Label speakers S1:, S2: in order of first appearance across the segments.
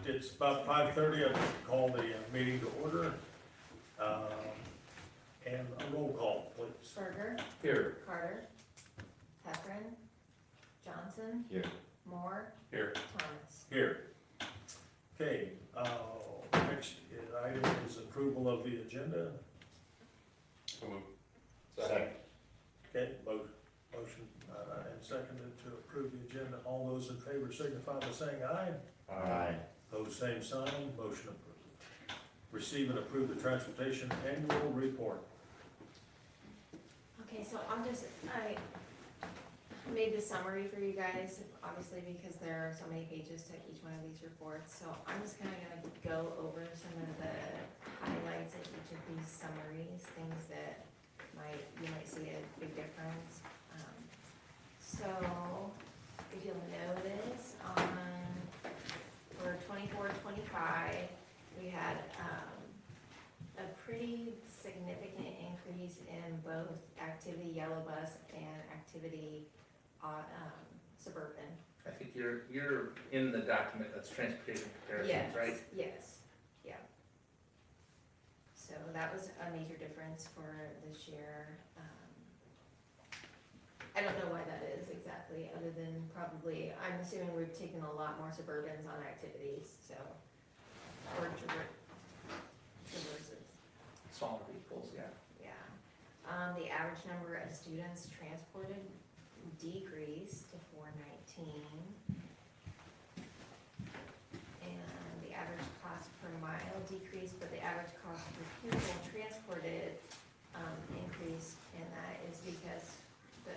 S1: It's about 5:30, I'd like to call the meeting to order. And a roll call, please.
S2: Berger,
S3: Here.
S2: Carter, Heffernan, Johnson,
S3: Here.
S2: Moore,
S3: Here.
S2: Thomas.
S1: Here. Okay, next item is approval of the agenda.
S3: Second.
S1: Okay, motion and seconded to approve the agenda. All those in favor signify by saying aye.
S3: Aye.
S1: Those same sign, motion approved. Receive and approve the transportation annual report.
S2: Okay, so I made the summary for you guys, obviously because there are so many pages to each one of these reports. So I'm just kinda gonna go over some of the highlights of each of these summaries, things that you might see a big difference. So if you'll notice for 24-25, we had a pretty significant increase in both activity yellow bus and activity suburban.
S4: I think you're in the document that's transportation comparisons, right?
S2: Yes, yeah. So that was a major difference for this year. I don't know why that is exactly, other than probably, I'm assuming we've taken a lot more Suburbans on activities, so, or traverses,
S4: Smaller vehicles, yeah.
S2: yeah. The average number of students transported decreased to 419. And the average cost per mile decreased, but the average cost per pupil transported increased, and that is because the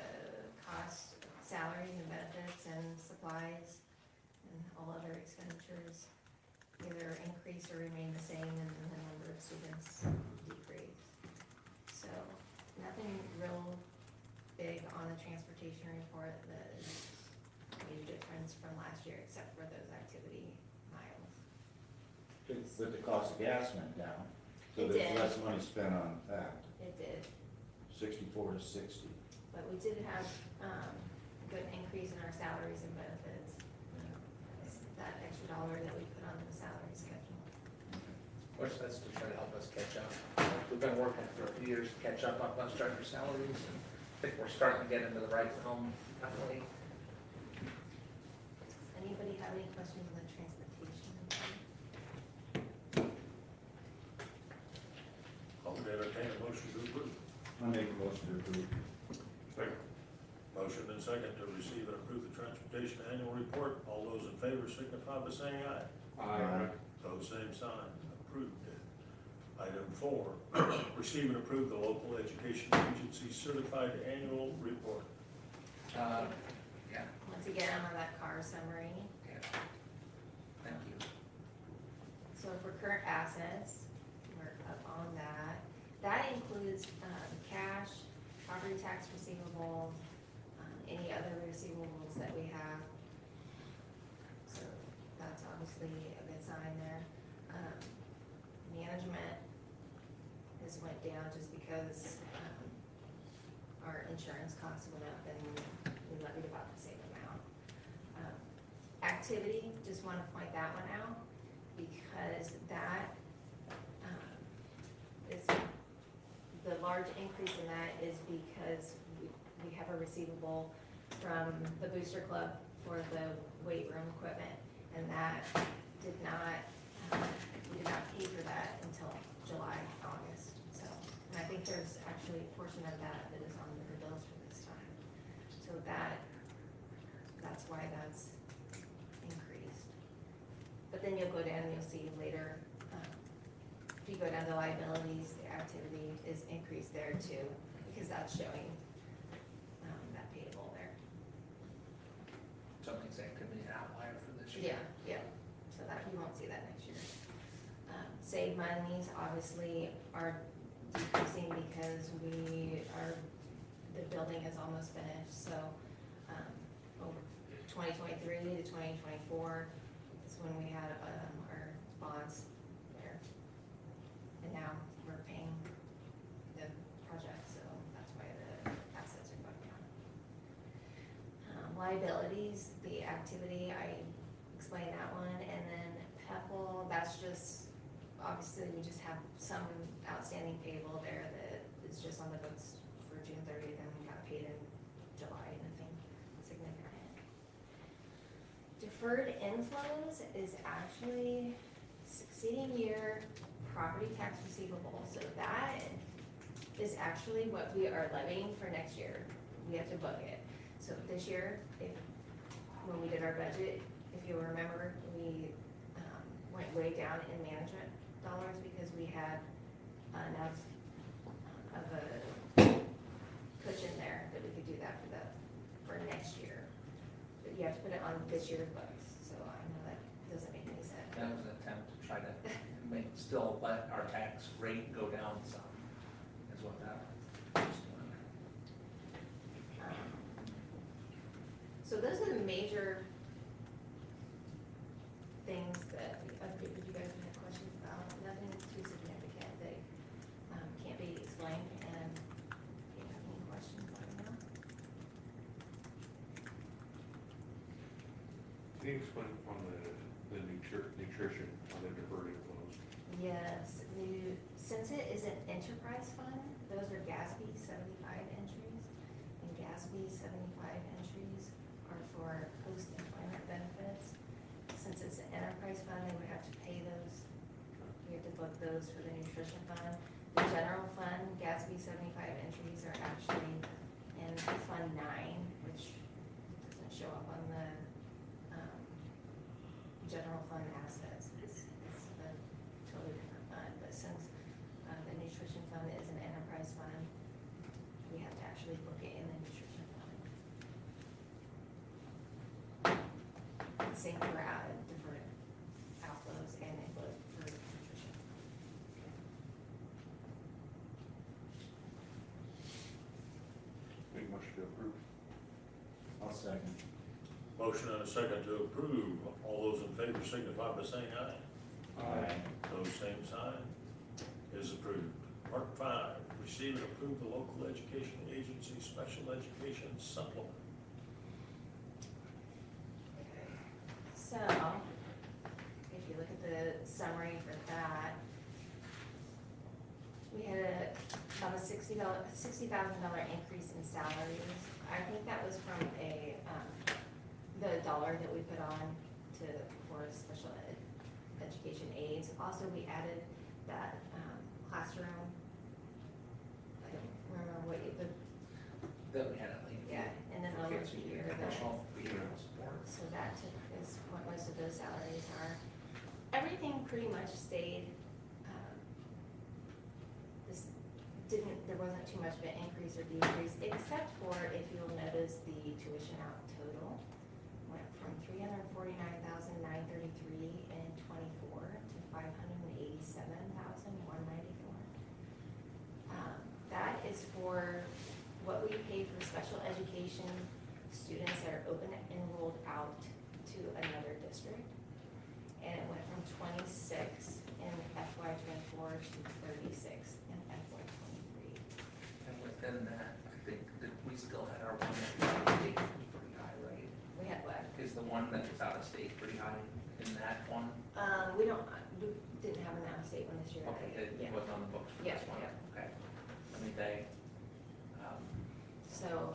S2: cost, salaries and benefits and supplies and all other expenditures either increase or remain the same, and the number of students decrease. So nothing real big on the transportation report that is a major difference from last year, except for those activity miles.
S3: But the cost of gas went down, so
S2: It
S3: there's
S2: did.
S3: less money spent on that,
S2: It did,
S3: 64 to 60.
S2: but we did have a good increase in our salaries and benefits. That extra dollar that we put on the salary schedule.
S4: Which that's to try to help us catch up. We've been working for a few years to catch up on bus driver salaries, and I think we're starting to get into the right zone, definitely.
S2: Does anybody have any questions on the transportation?
S1: I'll entertain a motion to approve.
S3: I make a motion to approve.
S1: Motion and second to receive and approve the transportation annual report. All those in favor signify by saying aye.
S3: Aye.
S1: Those same sign, approved. Item 4, receive and approve the local education agency certified annual report.
S4: Yeah,
S2: Once again, I'm on that car summary.
S4: yeah. Thank you.
S2: So for current assets, we're up on that. That includes cash, property tax receivables, any other receivables that we have. So that's obviously a good sign there. Management has went down just because our insurance costs went up and we levied about the same amount. Activity, just want to point that one out because that is, the large increase in that is because we have a receivable from the Booster Club for the weight room equipment, and that did not, we did not pay for that until July, August. So, and I think there's actually a portion of that that is on the bills for this time. So that's why that's increased. But then you'll go down and you'll see later, if you go down to liabilities, the activity is increased there too, because that's showing that payable there.
S4: Some things that could be an outlier for this year.
S2: Yeah, so that, you won't see that next year. Save monies obviously are decreasing because the building is almost finished, so, over 2023 to 2024 is when we had, our bonds there. And now we're paying the project, so that's why the assets are going down. Liabilities, the activity, I explained that one, and then Apple, that's just, obviously, we just have some outstanding payable there that is just on the books for June 30th and we got paid in July, nothing significant. Deferred inflows is actually succeeding year property tax receivable, so that is actually what we are levying for next year. We have to book it. So this year, when we did our budget, if you remember, we went way down in management dollars because we had enough of a cushion there that we could do that for next year. But you have to put it on this year's books, so I know that doesn't make any sense.
S4: That was an attempt to try to still let our tax rate go down some, is what that was doing.
S2: So those are the major things that you guys have questions about. Nothing too significant that can't be explained, and if you have any questions, let me know.
S5: Can you explain on the nutrition, on the deferred inflows?
S2: Yes, since it is an enterprise fund, those are GASB 75 entries, and GASB 75 entries are for post-employment benefits. Since it's an enterprise fund, they would have to pay those. We have to book those for the nutrition fund. The general fund, GASB 75 entries are actually in Fund 9, which doesn't show up on the general fund assets. It's a totally different fund, but since the nutrition fund is an enterprise fund, we have to actually book it in the nutrition fund. Same for deferred outflows and inflows for nutrition.
S5: Make motion to approve.
S3: I'll second.
S1: Motion and a second to approve. All those in favor signify by saying aye.
S3: Aye.
S1: Those same sign is approved. Part 5, receive and approve the local education agency special education supplement.
S2: So, if you look at the summary for that, we had about a $60,000 increase in salaries. I think that was from the dollar that we put on for special education aids. Also, we added that classroom. I don't remember what you,
S4: That we had at least.
S2: yeah, and then
S4: For
S2: over
S4: kids who need
S2: here,
S4: additional behavioral support.
S2: so that is what most of those salaries are. Everything pretty much stayed, there wasn't too much of an increase or decrease, except for, if you'll notice, the tuition out total went from $349,933 in '24 to $587,194. That is for what we pay for special education students that are open enrolled out to another district. And it went from 26 in FY '24 to 36 in FY '23.
S4: And within that, I think that we still had our one that was out of state was pretty high, right?
S2: We had what?
S4: Is the one that was out of state pretty high in that one?
S2: We didn't have an out-of-state one this year.
S4: Okay, it
S2: Yeah.
S4: wasn't on the books for
S2: Yeah,
S4: this one?
S2: yeah.
S4: Okay. I mean,
S2: So,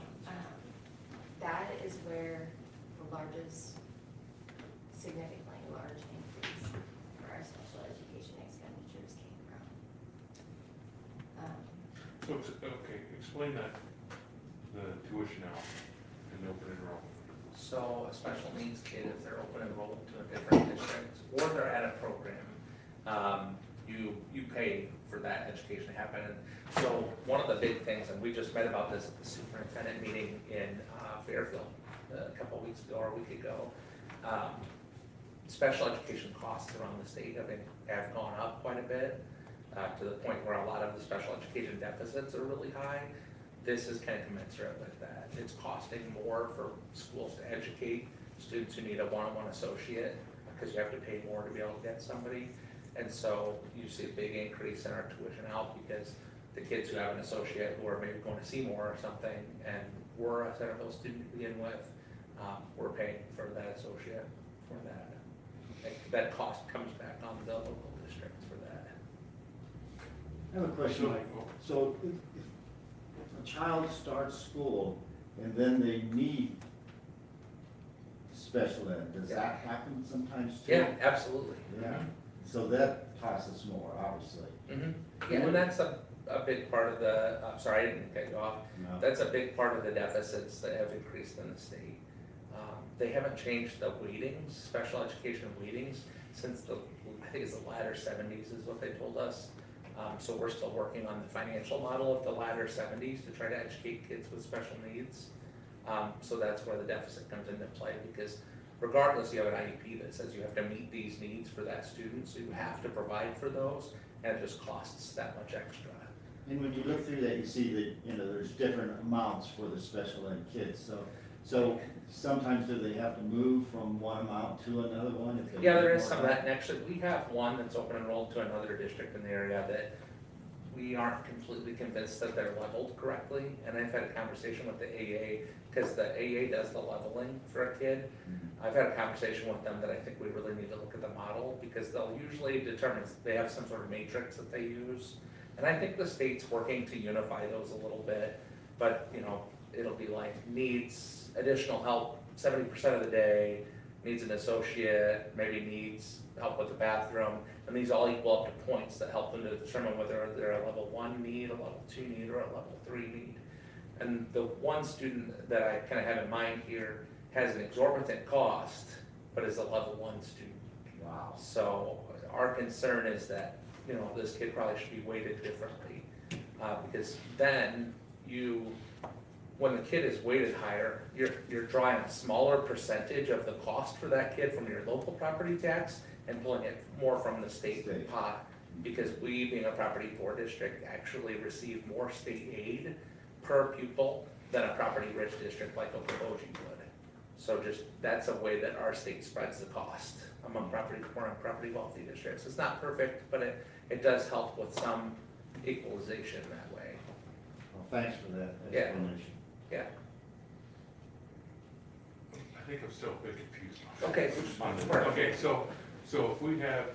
S2: that is where the largest, significantly large increase for our special education expenditures came from.
S5: Okay, explain that, the tuition out and the open enrollment.
S4: so a special needs kid, if they're open enrolled to a different district, or they're at a program, you pay for that education to happen. And so one of the big things, and we just read about this at the superintendent meeting in Fairfield a couple of weeks ago or a week ago, special education costs around the state have gone up quite a bit, to the point where a lot of the special education deficits are really high. This is kind of commensurate with that. It's costing more for schools to educate students who need a one-on-one associate, because you have to pay more to be able to get somebody. And so you see a big increase in our tuition out, because the kids who have an associate who are maybe going to Seymour or something, and we're a Centerville student to begin with, we're paying for that associate for that. that cost comes back on the local districts for that.
S6: I have a question, Mike. So if a child starts school and then they need special ed, does that happen sometimes too?
S4: Yeah, absolutely.
S6: Yeah, so that costs us more, obviously.
S4: Yeah, and that's a big part of the, sorry, I didn't cut you off.
S6: No.
S4: That's a big part of the deficits that have increased in the state. They haven't changed the weightings, special education weightings, since I think it's the latter seventies is what they told us. So we're still working on the financial model of the latter seventies to try to educate kids with special needs. So that's where the deficit comes into play, because regardless, you have an IEP that says you have to meet these needs for that student, so you have to provide for those, and it just costs that much extra.
S6: And when you look through that, you see that, you know, there's different amounts for the special ed kids, so sometimes do they have to move from one amount to another one if they?
S4: Yeah,
S6: need
S4: there is
S6: more
S4: some of
S6: help?
S4: that, and actually, we have one that's open enrolled to another district in the area that we aren't completely convinced that they're leveled correctly, and I've had a conversation with the AA, because the AA does the leveling for a kid. I've had a conversation with them that I think we really need to look at the model, because they'll usually determine, they have some sort of matrix that they use. And I think the state's working to unify those a little bit, but, you know, it'll be like, needs additional help 70% of the day, needs an associate, maybe needs help with the bathroom, and these all equal up to points that help them to determine whether they're a level 1 need, a level 2 need, or a level 3 need. And the one student that I kind of have in mind here has an exorbitant cost, but is a level 1 student.
S6: Wow.
S4: So our concern is that, you know, this kid probably should be weighted differently, because then when the kid is weighted higher, you're drawing a smaller percentage of the cost for that kid from your local property tax and pulling it more from the state pot, because we, being a property poor district, actually receive more state aid per pupil than a property rich district like Okoboji would. So just, that's a way that our state spreads the cost among property poor and property wealthy districts. It's not perfect, but it does help with some equalization that way.
S6: Well, thanks for that
S4: Yeah.
S6: explanation.
S4: Yeah,
S5: I think I'm still a bit confused.
S4: okay.
S5: Okay, so if we have,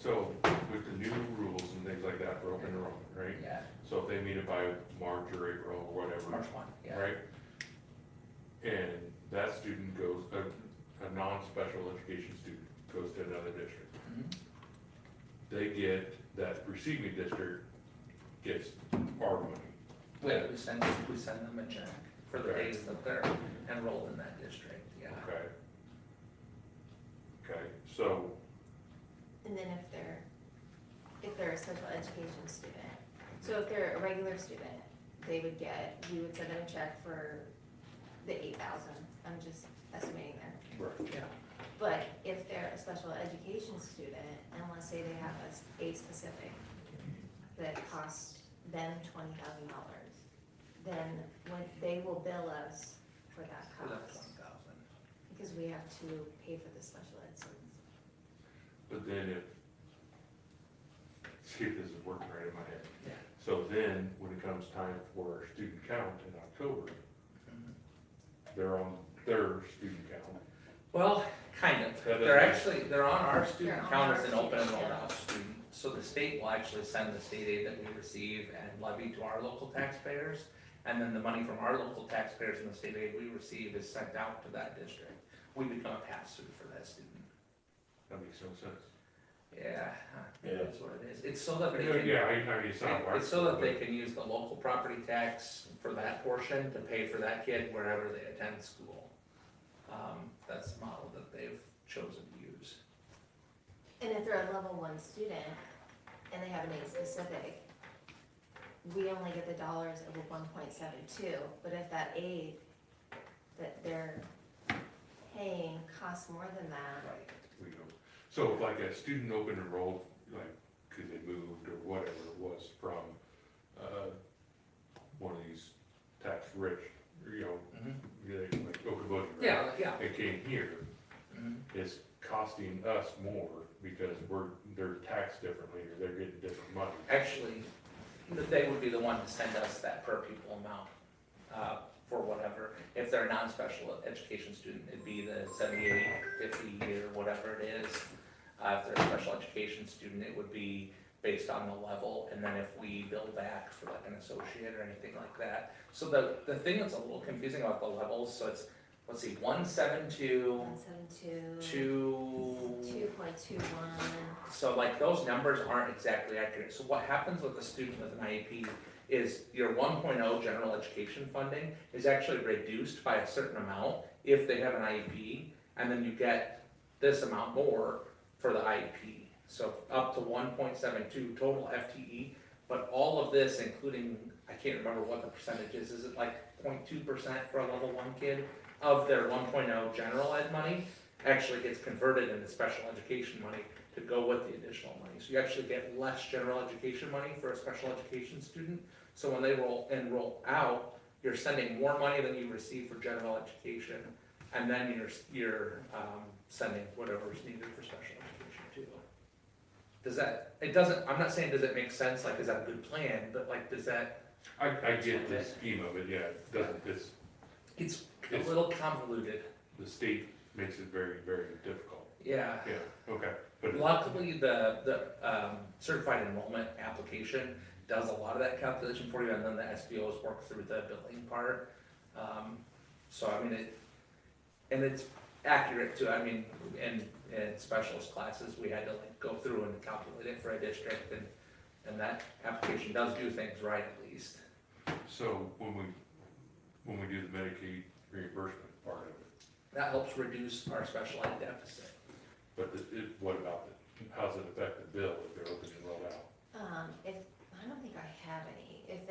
S5: so with the new rules and things like that for open enrollment, right?
S4: Yeah,
S5: So if they meet it by March or April or whatever.
S4: March 1, yeah.
S5: Right? And that student goes, a non-special education student goes to another district.
S4: Mhm.
S5: They get, that receiving district gets our money.
S4: We send them a check for the
S5: Okay.
S4: days that they're enrolled in that district, yeah.
S5: Okay. Okay, so,
S2: And then if they're a special education student, so if they're a regular student, we would send them a check for the 8,000, I'm just estimating there.
S5: right,
S4: Yeah,
S2: But if they're a special education student, and let's say they have a specific that costs them $20,000, then when they will bill us for that
S4: for that
S2: cost,
S4: 20,000.
S2: because we have to pay for the special ed students.
S5: but then see if this is working right in my head.
S4: Yeah.
S5: So then, when it comes time for our student count in October,
S4: Mhm.
S5: they're on their student count.
S4: Well, kind of.
S5: That
S4: They're on our
S2: They're
S4: student
S2: on
S4: count
S2: our
S4: as an open
S2: student
S4: enrollment
S2: count.
S4: student. So the state will actually send the state aid that we receive and levy to our local taxpayers. And then the money from our local taxpayers and the state aid we receive is sent out to that district. We become a pass-through for that student.
S5: That makes no sense.
S4: Yeah,
S1: Yeah.
S4: that's what it is. It's so that they
S5: Yeah,
S4: can.
S5: yeah, I mean, it's not.
S4: It's so that they can use the local property tax for that portion to pay for that kid wherever they attend school. That's the model that they've chosen to use.
S2: And if they're a level 1 student, and they have an aid specific, we only get the dollars of a 1.72, but if that aid that they're paying costs more than that,
S4: Right.
S5: We go. So if like a student open enrolled, like, cause they moved or whatever it was from, one of these tax rich, you know, like Okoboji, right?
S4: Yeah, yeah.
S5: They came here,
S4: Mhm.
S5: it's costing us more because they're taxed differently or they're getting different money.
S4: Actually, they would be the one to send us that per pupil amount. for whatever. If they're a non-special education student, it'd be the 78, 50, or whatever it is. If they're a special education student, it would be based on the level, and then if we bill back for like an associate or anything like that. So the thing that's a little confusing about the levels, so it's, let's see, 172,
S2: 172, 2.21.
S4: so like those numbers aren't exactly accurate. So what happens with a student with an IEP is your 1.0 general education funding is actually reduced by a certain amount if they have an IEP, and then you get this amount more for the IEP. So up to 1.72 total FTE, but all of this, including, I can't remember what the percentage is it like 0.2% for a level 1 kid of their 1.0 general ed money actually gets converted into special education money to go with the additional money. So you actually get less general education money for a special education student. So when they enroll out, you're sending more money than you receive for general education, and then you're sending whatever's needed for special education too. Does that, it doesn't, I'm not saying does it make sense, like is that a good plan, but like does that,
S5: I get the scheme of it, yeah, it doesn't,
S4: it's a little convoluted.
S5: the state makes it very, very difficult.
S4: Yeah.
S5: Yeah, okay, but
S4: Luckily, the certified enrollment application does a lot of that calculation for you, and then the SBOs work through the billing part. So I mean, it's accurate too. I mean, in specialist classes, we had to like go through and calculate it for a district, and that application does do things right at least.
S5: so when we do the Medicaid reimbursement part of it,
S4: That helps reduce our special ed deficit.
S5: but what about how's it affect the bill if they're open and rolled out?
S2: If, I don't think I have any, if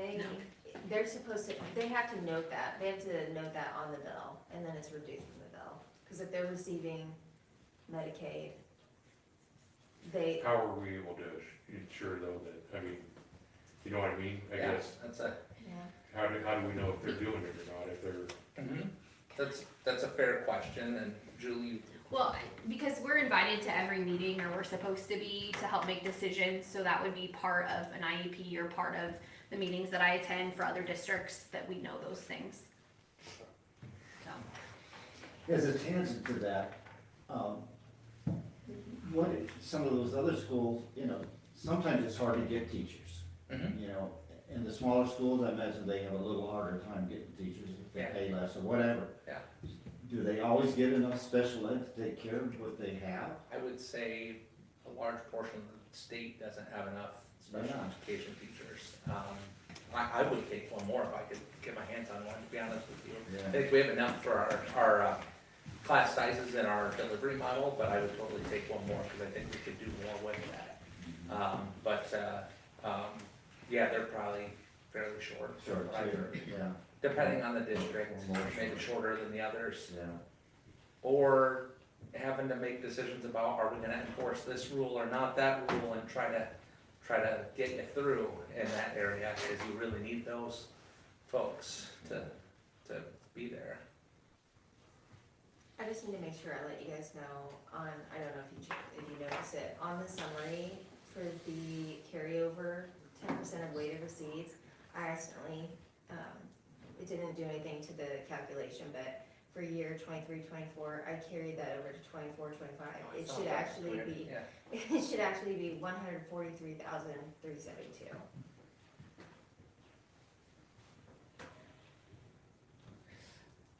S2: they're supposed to, they have to note that, they have to note that on the bill, and then it's reduced from the bill. Cause if they're receiving Medicaid, they,
S5: How are we able to ensure though that, I mean, you know what I mean? I
S4: Yeah,
S5: guess,
S4: that's a,
S2: yeah,
S5: how do we know if they're doing it or not, if they're,
S4: that's a fair question, and Julie,
S7: Well, because we're invited to every meeting, or we're supposed to be, to help make decisions, so that would be part of an IEP or part of the meetings that I attend for other districts, that we know those things. So,
S6: As a tangent to that, what, some of those other schools, you know, sometimes it's hard to get teachers.
S4: Mhm.
S6: You know, in the smaller schools, I imagine they have a little harder time getting teachers if they
S4: Yeah.
S6: pay less or whatever.
S4: Yeah.
S6: Do they always get enough special ed to take care of what they have?
S4: I would say a large portion of the state doesn't have enough special
S6: Yeah.
S4: education teachers. I would take one more if I could get my hands on one, to be honest with you. I think we have enough for our class sizes and our delivery model, but I would totally take one more, because I think we could do more with that. Yeah, they're probably fairly short.
S6: Sure,
S4: from what I've heard.
S6: yeah,
S4: Depending on the district,
S6: More
S4: maybe
S6: short.
S4: shorter than the others.
S6: yeah.
S4: Or having to make decisions about, are we gonna enforce this rule or not that rule, and try to get you through in that area, because you really need those folks to be there.
S2: I just need to make sure I let you guys know on, I don't know if you noticed it, on the summary for the carryover, 10% of weighted receipts, I accidentally, it didn't do anything to the calculation, but for year 23-24, I carried that over to 24-25. It should actually be,
S4: Yeah.
S2: it should actually be 143,372.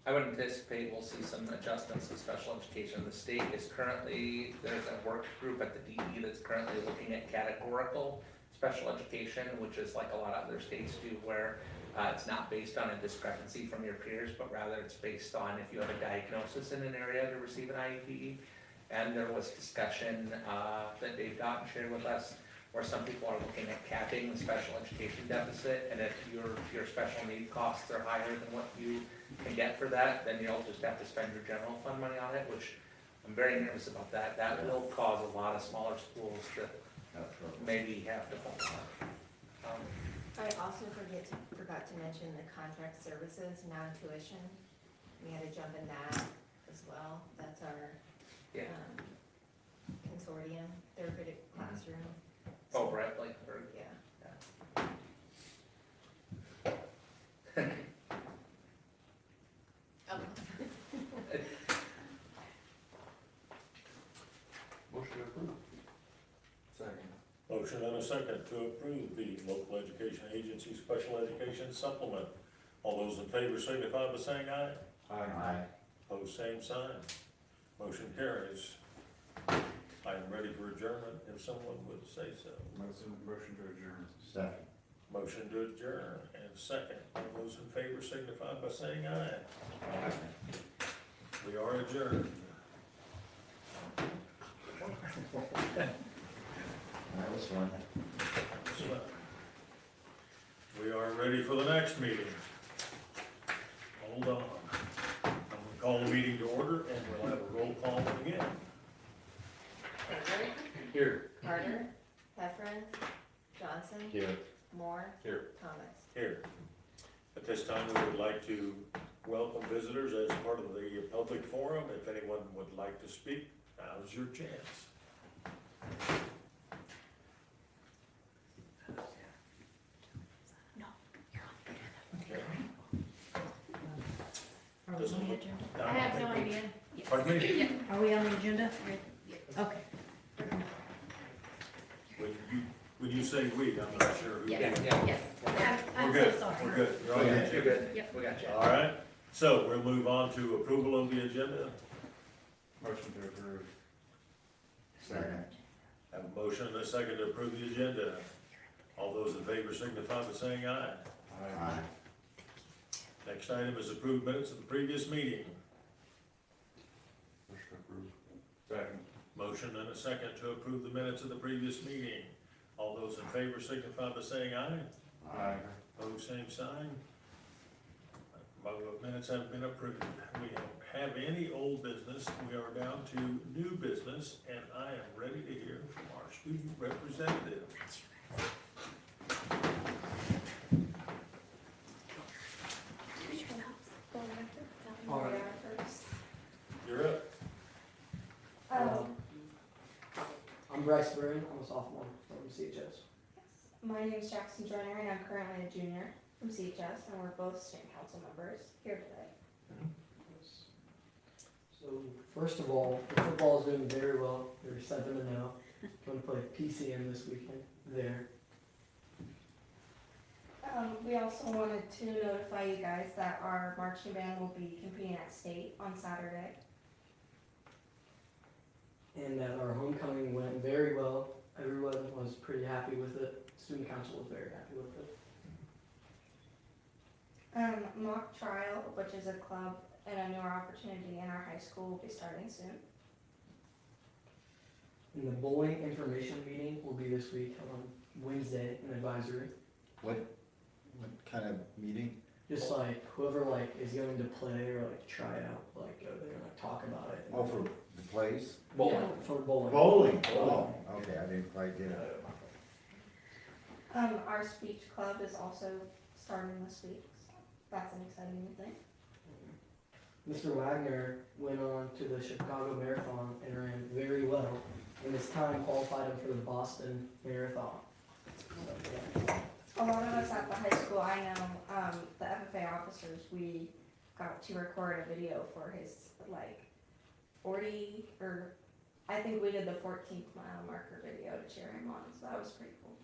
S4: I would anticipate we'll see some adjustments in special education. The state is currently, there's a work group at the DE that's currently looking at categorical special education, which is like a lot of other states do, where it's not based on a discrepancy from your peers, but rather it's based on if you have a diagnosis in an area to receive an IEP. And there was discussion that Dave Gotten shared with us, where some people are looking at capping the special education deficit, and if your special need costs are higher than what you can get for that, then you'll just have to spend your general fund money on it, which I'm very nervous about that. That will cause a lot of smaller schools to maybe have to fall out.
S2: I also forgot to mention the contract services, non-tuition. We had to jump in that as well. That's our
S4: Yeah.
S2: Consortium, therapeutic classroom.
S4: Over at Blakeburg.
S2: Yeah.
S1: Motion and a second to approve the local education agency special education supplement. All those in favor signify by saying aye.
S3: Aye.
S1: Pose same sign. Motion carries. I am ready for adjournment if someone would say so.
S5: Motion to adjourn.
S6: Second.
S1: Motion to adjourn and second. All those in favor signify by saying aye. We are adjourned.
S6: That was fun.
S1: We are ready for the next meeting. Hold on. I'm gonna call the meeting to order and we'll have a roll call again.
S2: Hager,
S5: Here.
S2: Carter, Heffron, Johnson,
S6: Here.
S2: Moore,
S5: Here.
S2: Thomas.
S1: Here. At this time, we would like to welcome visitors as part of the public forum. If anyone would like to speak, now's your chance.
S7: No, you're on.
S1: Okay.
S8: Are we
S1: Doesn't
S8: on the
S1: look-
S8: agenda?
S2: I have no idea.
S1: Pardon me?
S8: Are we on the agenda? Okay.
S1: When you say we, I'm not sure who.
S2: Yes,
S4: Yeah.
S2: yes.
S8: I'm
S1: We're
S8: so
S1: good,
S8: sorry.
S1: we're good. You're on the
S6: Okay.
S1: agenda.
S4: You're good.
S8: Yep.
S4: We got you.
S1: All right, so we'll move on to approval of the agenda.
S5: Motion to approve.
S6: Second.
S1: Have a motion and a second to approve the agenda. All those in favor signify by saying aye.
S6: Aye.
S1: Next item is approved minutes of the previous meeting.
S5: Motion to approve. Second.
S1: Motion and a second to approve the minutes of the previous meeting. All those in favor signify by saying aye.
S5: Aye.
S1: Pose same sign. Both minutes have been approved. We don't have any old business. We are down to new business, and I am ready to hear from our student representative.
S2: All right.
S1: You're up.
S9: I'm Bryce Bruin, I'm a sophomore from CHS.
S10: My name is Jackson Joyner and I'm currently a junior from CHS and we're both student council members here today.
S9: So first of all, the football is doing very well. They're 7-0. Going to play PCM this weekend there.
S10: We also wanted to notify you guys that our marching band will be competing at state on Saturday.
S9: And that our homecoming went very well. Everyone was pretty happy with it. Student council was very happy with it.
S10: Mock trial, which is a club and a newer opportunity in our high school, will be starting soon.
S9: And the bowling information meeting will be this week on Wednesday in advisory.
S6: What kind of meeting?
S9: Just like whoever like is going to play or like try out, like go there and like talk about it.
S6: Oh, for the plays?
S4: Bowling.
S9: Yeah, for bowling.
S6: Bowling. Oh, okay, I didn't quite get it.
S10: Our speech club is also starting this week, so that's an exciting new thing.
S9: Mr. Wagner went on to the Chicago Marathon and ran very well, and his time qualified him for the Boston Marathon. So, yeah.
S10: A lot of us at the high school, I know, the FFA officers, we got to record a video for his, like, 40, or, I think we did the 14th mile marker video to cheer him on, so that was pretty cool.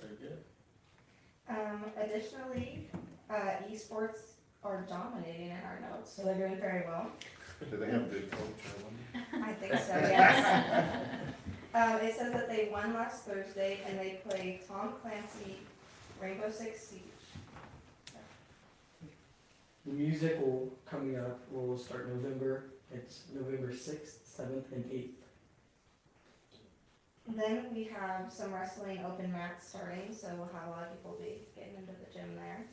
S1: Very good.
S10: Additionally, esports are dominating in our notes, so they're doing very well.
S6: Do they have a good coach?
S10: I think so, yes. It says that they won last Thursday and they played Tom Clancy, Rainbow Six Siege.
S9: The musical coming up will start November. It's November 6th, 7th, and 8th.
S10: Then we have some wrestling open mats starting, so we'll have a lot of people be getting into the gym there.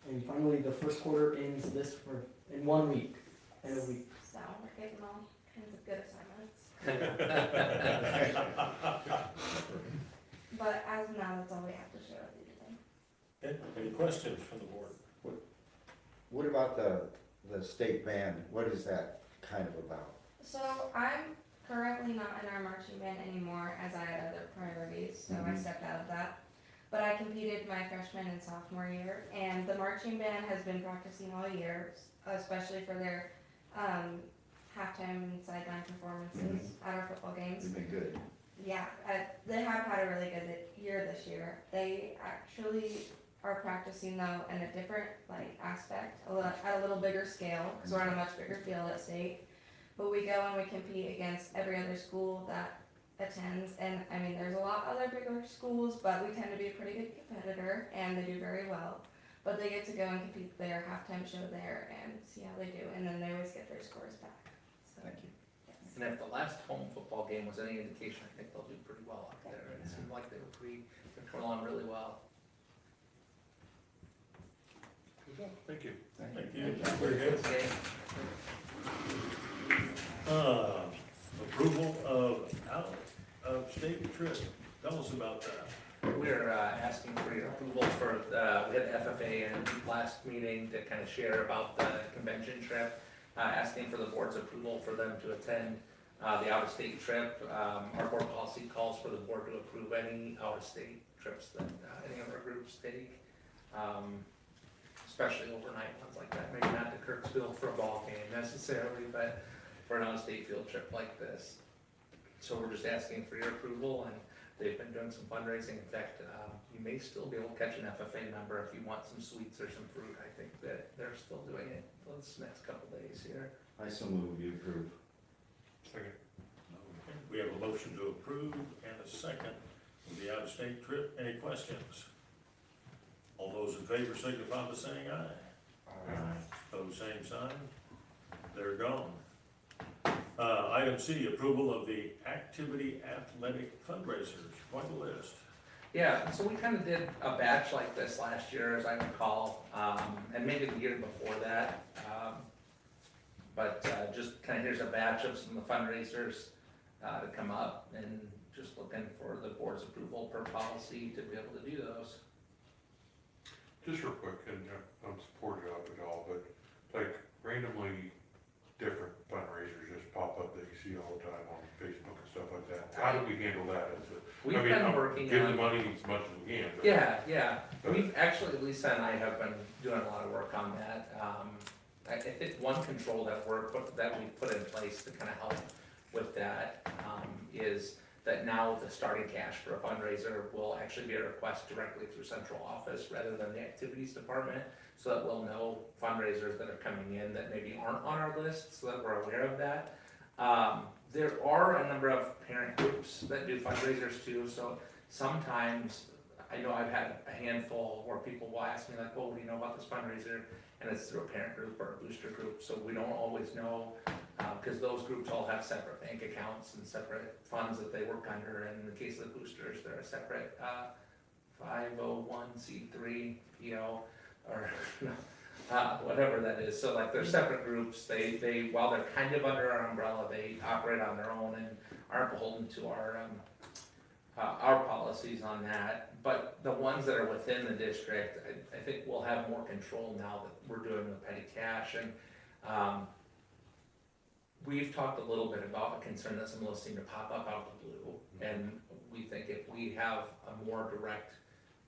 S9: And finally, the first quarter ends in 1 week. In a week.
S10: So we're getting all kinds of good assignments. But as of now, that's all we have to share with you today.
S1: Okay, any questions from the board?
S6: What about the state band? What is that kind of about?
S10: So I'm currently not in our marching band anymore as I had other priorities, so I stepped out of that. But I competed my freshman and sophomore year, and the marching band has been practicing all year, especially for their halftime and sideline performances at our football games.
S6: It's been good.
S10: Yeah, they have had a really good year this year. They actually are practicing though in a different like aspect, at a little bigger scale, because we're on a much bigger field at state. But we go and we compete against every other school that attends, and I mean, there's a lot other bigger schools, but we tend to be a pretty good competitor, and they do very well. But they get to go and compete their halftime show there and see how they do, and then they always get their scores back. So,
S6: Thank you.
S10: yes.
S4: And if the last home football game was any indication, I think they'll do pretty well up there. It seemed like they were coming along really well.
S5: Thank you.
S1: Thank you. Very good.
S4: Okay.
S1: Approval of out-of-state trip. Tell us about that.
S4: We're asking for your approval for, we had the FFA in last meeting to kind of share about the convention trip, asking for the board's approval for them to attend the out-of-state trip. Our board policy calls for the board to approve any out-of-state trips that any of our groups take, especially overnight ones like that. Maybe not to Kirksville for a ball game necessarily, but for an out-of-state field trip like this. So we're just asking for your approval, and they've been doing some fundraising. In fact, you may still be able to catch an FFA member if you want some sweets or some fruit. I think that they're still doing it this next couple days here.
S6: I so move you approve.
S5: Second.
S1: Okay, we have a motion to approve and a second for the out-of-state trip. Any questions? All those in favor signify by saying aye. Those same sign. They're gone. Item C, approval of the activity athletic fundraisers. Quite a list.
S4: Yeah, so we kind of did a batch like this last year, as I recall, and maybe the year before that. But just kind of here's a batch of some of the fundraisers to come up, and just looking for the board's approval per policy to be able to do those.
S5: Just real quick, and I'm supportive of it all, but like randomly different fundraisers just pop up that you see all the time on Facebook and stuff like that. How do we handle that as a,
S4: We've
S5: I mean,
S4: been
S5: I'm
S4: working
S5: give the
S4: on,
S5: money as much as we can. but-
S4: yeah, we've actually, Lisa and I have been doing a lot of work on that. I think one control that we put in place to kind of help with that, is that now the starting cash for a fundraiser will actually be a request directly through central office rather than the activities department, so that we'll know fundraisers that are coming in that maybe aren't on our list, so that we're aware of that. There are a number of parent groups that do fundraisers too, so sometimes, I know I've had a handful where people will ask me like, well, what do you know about this fundraiser? And it's through a parent group or a booster group, so we don't always know, because those groups all have separate bank accounts and separate funds that they work under. And in the case of the boosters, they're a separate 501c3 PO, or whatever that is. So like they're separate groups. They while they're kind of under our umbrella, they operate on their own and aren't beholden to our policies on that. But the ones that are within the district, I think we'll have more control now that we're doing the petty cash. And we've talked a little bit about a concern that some of those seem to pop up out of the blue. And we think if we have a more direct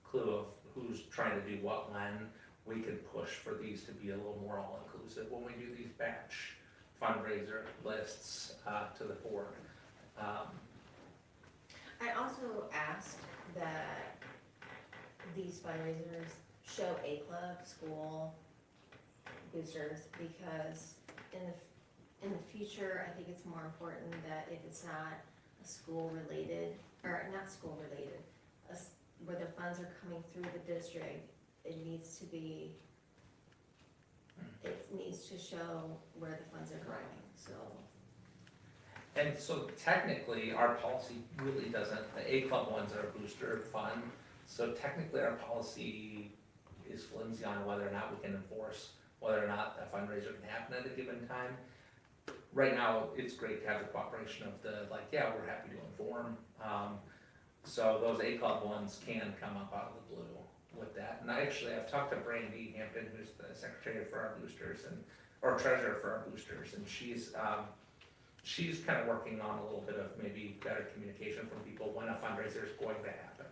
S4: clue of who's trying to do what when, we can push for these to be a little more all-inclusive when we do these batch fundraiser lists to the board.
S2: I also asked that these fundraisers show a club, school, boosters, because in the future, I think it's more important that if it's not a school related, or not school related, where the funds are coming through the district, it needs to show where the funds are going, so.
S4: And so technically, our policy really doesn't, the A Club ones are a booster fund, so technically our policy is flimsy on whether or not we can enforce whether or not a fundraiser can happen at a given time. Right now, it's great to have the cooperation of the, like, yeah, we're happy to inform. So those A Club ones can come up out of the blue with that. And I've talked to Brandy Hampton, who's the secretary for our boosters, or treasurer for our boosters, and she's kind of working on a little bit of maybe better communication from people when a fundraiser is going to happen,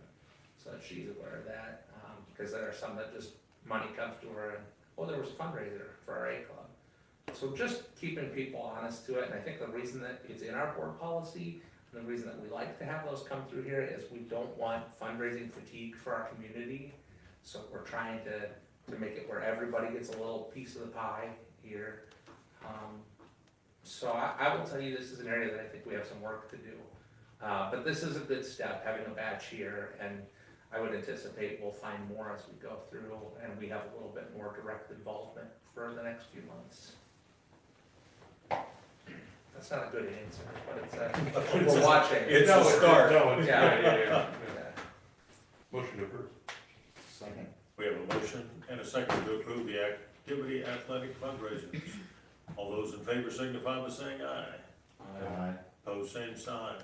S4: so that she's aware of that, because there are some that just money comes to her and, oh, there was a fundraiser for our A Club. So just keeping people honest to it, and I think the reason that it's in our board policy, The reason that we like to have those come through here is we don't want fundraising fatigue for our community. So we're trying to make it where everybody gets a little piece of the pie here. So I will tell you, this is an area that I think we have some work to do. But this is a good step, having a batch here, and I would anticipate we'll find more as we go through, and we have a little bit more direct involvement for the next few months. That's not a good answer, but it's we're watching.
S1: It's
S5: No,
S1: a start.
S5: No, it's,
S4: Yeah.
S5: yeah.
S4: Yeah.
S5: Motion to approve.
S3: Second.
S1: We have a motion and a second to approve the activity athletic fundraisers. All those in favor signify by saying aye.
S3: Aye.
S1: Pose same sign.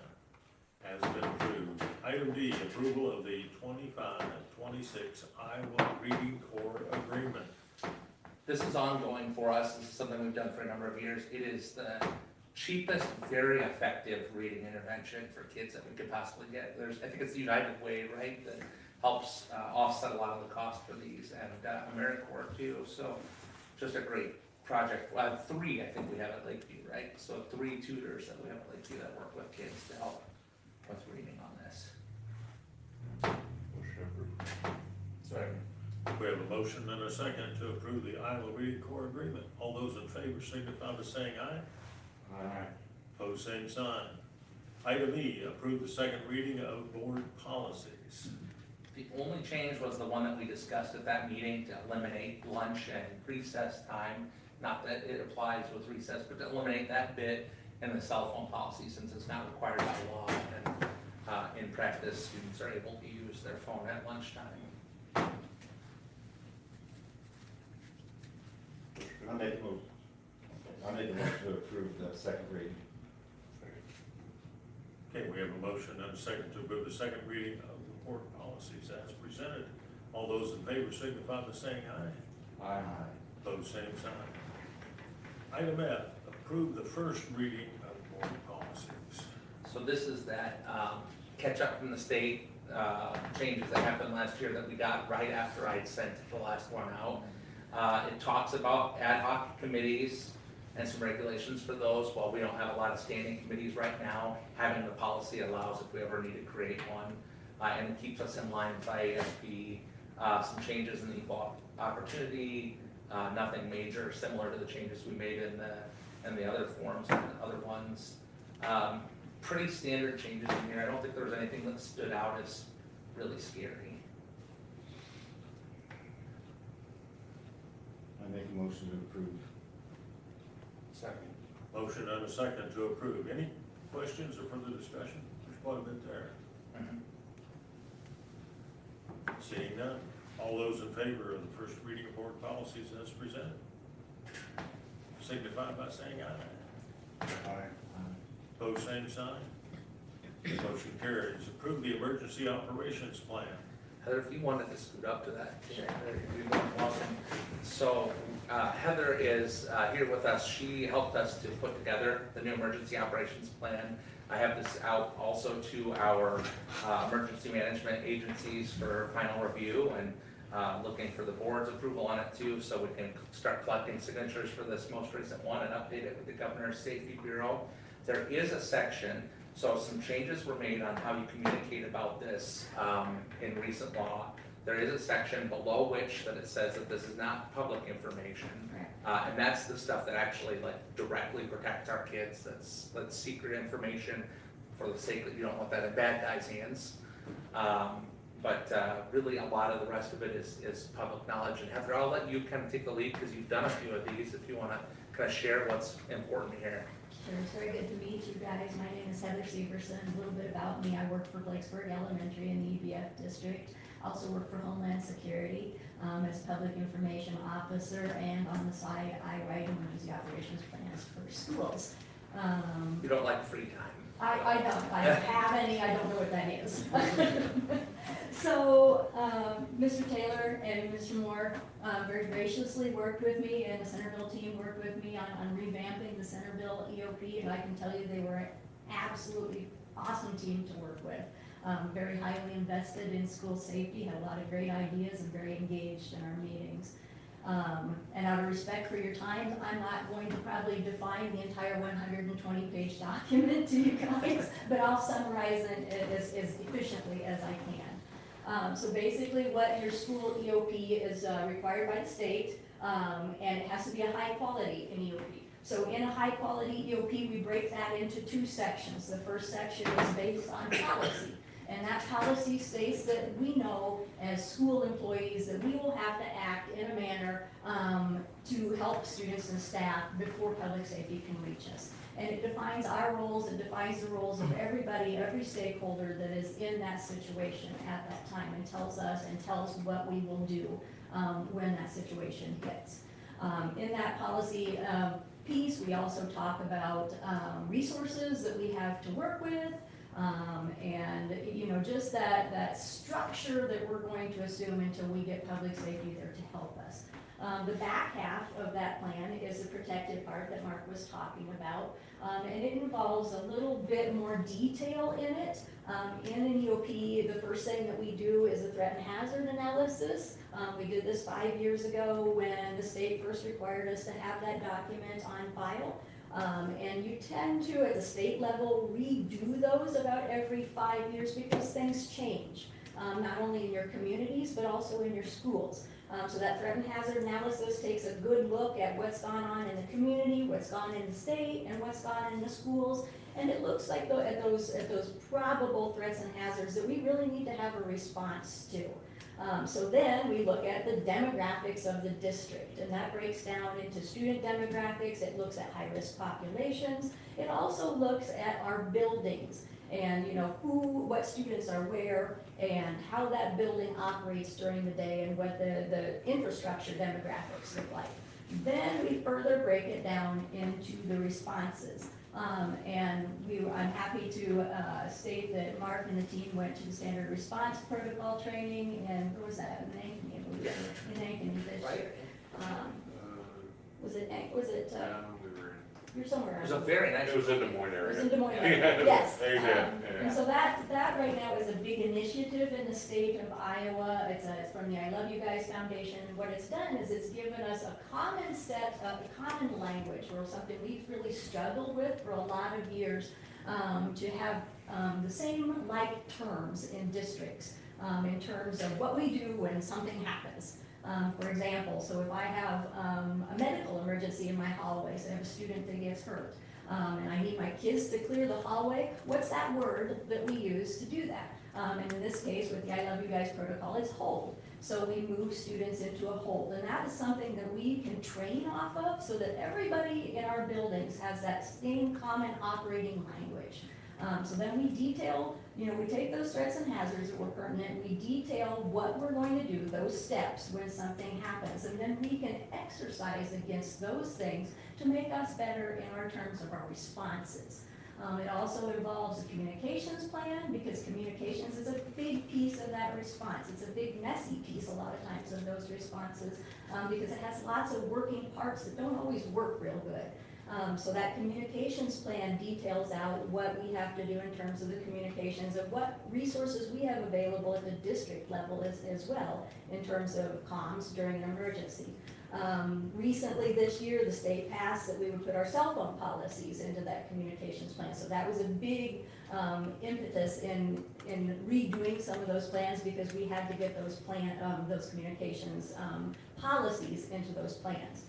S1: Has been approved. Item D, approval of the 25-26 Iowa Reading Corps Agreement.
S4: This is ongoing for us. This is something we've done for a number of years. It is the cheapest, very effective reading intervention for kids that we could possibly get. I think it's the United Way, right, that helps offset a lot of the cost for these, and AmeriCorps too. So just a great project. Three, I think we have at Lakeview, right? So 3 tutors that we have at Lakeview that work with kids to help with reading on this.
S5: Motion approved.
S1: We have a motion and a second to approve the Iowa Reading Corps Agreement. All those in favor signify by saying aye.
S3: Aye.
S1: Pose same sign. Item E, approve the second reading of board policies.
S4: The only change was the one that we discussed at that meeting to eliminate lunch and recess time. Not that it applies with recess, but to eliminate that bit in the cell phone policy since it's not required by law. And in practice, students are able to use their phone at lunchtime.
S6: I make a motion to approve the second reading.
S1: Okay, we have a motion and a second to approve the second reading of the board policies as presented. All those in favor signify by saying aye.
S3: Aye.
S1: Pose same sign. Item F, approve the first reading of board policies.
S4: So this is that catch up from the state changes that happened last year that we got right after I'd sent the last one out. It talks about ad hoc committees and some regulations for those. While we don't have a lot of standing committees right now, having the policy allows if we ever need to create one, and it keeps us in line with IASB. Some changes in the equal opportunity, nothing major, similar to the changes we made in the other forms and the other ones. Pretty standard changes in here. I don't think there was anything that stood out as really scary.
S6: I make a motion to approve.
S5: Second.
S1: Motion and a second to approve. Any questions or further discussion? There's quite a bit there. Seeing none, all those in favor of the first reading of board policies as presented, signify by saying aye.
S6: Aye.
S1: Pose same sign. Motion carries. Approve the emergency operations plan.
S4: Heather, if you wanted to scoot up to that, you'd be more than welcome. So Heather is here with us. She helped us to put together the new emergency operations plan. I have this out also to our emergency management agencies for final review and looking for the board's approval on it too, so we can start collecting signatures for this most recent one and update it with the Governor's Safety Bureau. There is a section, so some changes were made on how you communicate about this in recent law. There is a section below which that it says that this is not public information. And that's the stuff that actually like directly protects our kids. That's secret information for the sake that you don't want that in bad guys' hands. But really a lot of the rest of it is public knowledge. And Heather, I'll let you kind of take the lead because you've done a few of these if you want to kind of share what's important here.
S8: Sure, it's very good to meet you guys. My name is Heather Severson. A little bit about me, I work for Blacksburg Elementary in the EBF district. Also work for Homeland Security as public information officer, and on the side, I write emergency operations plans for schools.
S4: You don't like free time.
S8: I don't have any, I don't know what that is. So, Mr. Taylor and Mr. Moore very graciously worked with me, and the Centerville team worked with me on revamping the Centerville EOP, and I can tell you they were an absolutely awesome team to work with. Very highly invested in school safety, had a lot of great ideas and very engaged in our meetings. And out of respect for your time, I'm not going to probably define the entire 120-page document to you guys, but I'll summarize it as efficiently as I can. So basically what your school EOP is required by the state, and it has to be a high quality in EOP. So in a high quality EOP, we break that into two sections. The first section is based on policy. And that policy states that we know as school employees that we will have to act in a manner to help students and staff before public safety can reach us. And it defines our roles, it defines the roles of everybody, every stakeholder that is in that situation at that time, and tells us what we will do when that situation hits. In that policy piece, we also talk about resources that we have to work with, and just that structure that we're going to assume until we get public safety there to help us. The back half of that plan is the protected part that Mark was talking about, and it involves a little bit more detail in it. In an EOP, the first thing that we do is a threat and hazard analysis. We did this 5 years ago when the state first required us to have that document on file. And you tend to, at the state level, redo those about every 5 years because things change, not only in your communities, but also in your schools. So that threat and hazard analysis takes a good look at what's gone on in the community, what's gone in the state, and what's gone in the schools. And it looks like at those probable threats and hazards that we really need to have a response to. So then we look at the demographics of the district, and that breaks down into student demographics. It looks at high-risk populations. It also looks at our buildings and what students are where and how that building operates during the day and what the infrastructure demographics look like. Then we further break it down into the responses. I'm happy to state that Mark and the team went to the standard response protocol training, and where was that? In Ankeny, I believe. In Ankeny this year. Was it?
S5: we were
S8: You're somewhere.
S4: It was a very nice.
S5: It was in Des Moines
S8: It was
S5: area.
S8: in Des Moines area, yes.
S5: Amen.
S8: And so that right now is a big initiative in the state of Iowa. It's from the I Love You Guys Foundation. And what it's done is it's given us a common set of common language, or something we've really struggled with for a lot of years, to have the same like terms in districts in terms of what we do when something happens. For example, so if I have a medical emergency in my hallway, so I have a student that gets hurt, and I need my kids to clear the hallway, what's that word that we use to do that? And in this case, with the I Love You Guys protocol, it's hold. So we move students into a hold, and that is something that we can train off of so that everybody in our buildings has that same common operating language. So then we detail, we take those threats and hazards that were pertinent, we detail what we're going to do, those steps when something happens, and then we can exercise against those things to make us better in our terms of our responses. It also involves a communications plan, because communications is a big piece of that response. It's a big messy piece a lot of times of those responses, because it has lots of working parts that don't always work real good. So that communications plan details out what we have to do in terms of the communications, of what resources we have available at the district level as well in terms of comms during an emergency. Recently this year, the state passed that we would put our cell phone policies into that communications plan. So that was a big impetus in redoing some of those plans, because we had to get those communications policies into those plans.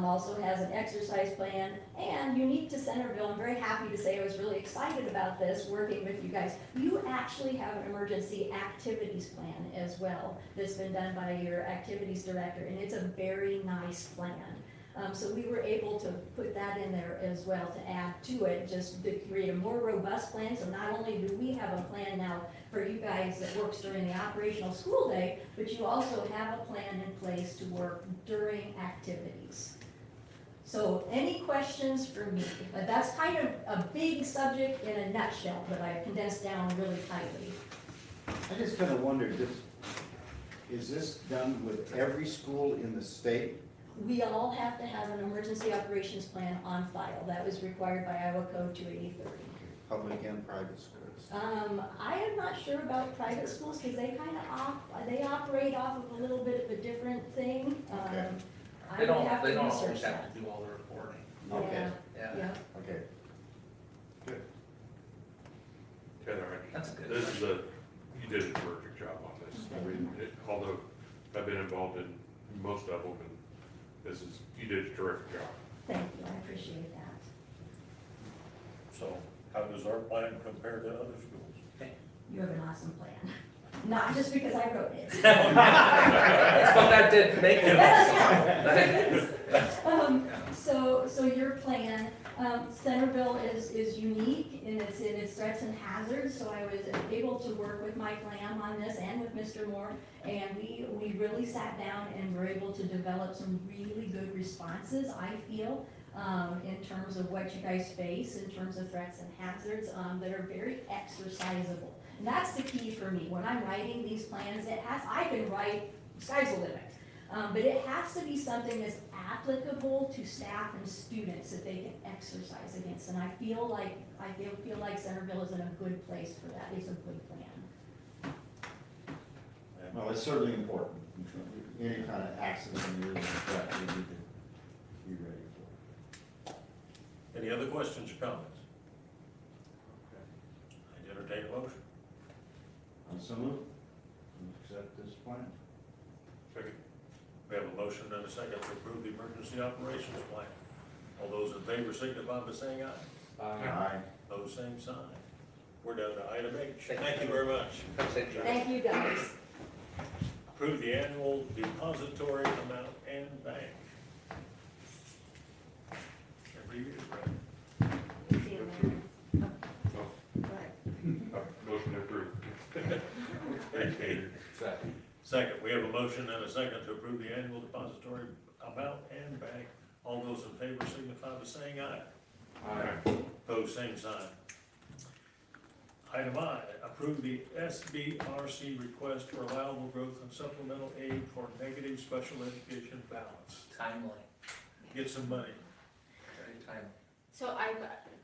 S8: Also has an exercise plan, and unique to Centerville, I'm very happy to say I was really excited about this, working with you guys. You actually have an emergency activities plan as well that's been done by your activities director, and it's a very nice plan. So we were able to put that in there as well to add to it, just to create a more robust plan. So not only do we have a plan now for you guys that works during the operational school day, but you also have a plan in place to work during activities. So any questions for me? That's kind of a big subject in a nutshell, but I've condensed down really tightly.
S6: I just kind of wondered, is this done with every school in the state?
S8: We all have to have an emergency operations plan on file. That was required by Iowa Code 2830.
S6: public and private schools?
S8: I am not sure about private schools, cause they they operate off of a little bit of a different thing.
S6: Okay.
S8: I
S4: They
S8: would
S4: don't,
S8: have
S4: they
S8: to
S4: don't
S8: research
S4: always have
S8: that.
S4: to do all the reporting.
S6: Okay.
S8: Yeah,
S4: Yeah,
S8: yeah.
S6: Okay.
S5: Heather,
S4: that's a good.
S5: this is you did a terrific job on this. I mean, although I've been involved in most of them, and you did a terrific job.
S8: Thank you, I appreciate that.
S1: So how does our plan compare to other schools?
S8: You have an awesome plan. Not just because I wrote it.
S4: But that did make it.
S8: So your plan, Centerville is unique in its threats and hazards, so I was able to work with Mike Lamb on this and with Mr. Moore, and we really sat down and were able to develop some really good responses, I feel, in terms of what you guys face, in terms of threats and hazards, that are very exercisable. And that's the key for me. When I'm writing these plans, I can write, sky's the limit. But it has to be something that's applicable to staff and students that they can exercise against. And I feel like Centerville is in a good place for that. It's a good plan.
S6: Well, it's certainly important. Any kind of accident or threat, we need to be ready for.
S1: Any other questions or comments? I entertain a motion.
S6: So move. Accept this plan.
S5: Second.
S1: We have a motion and a second to approve the emergency operations plan. All those in favor signify by saying aye.
S6: Aye.
S1: Those same sign. We're down to item H. Thank you very much.
S8: Thank you, guys.
S1: Approve the annual depository amount and bank. Every year, right?
S2: You see it there? Oh, go ahead.
S5: Motion approved.
S1: Second, we have a motion and a second to approve the annual depository amount and bank. All those in favor signify by saying aye.
S5: Aye.
S1: Pose same sign. Item I, approve the SBRC request for allowable growth and supplemental aid for negative special education balance.
S4: Timely,
S1: Get some money.
S4: very timely.
S2: So I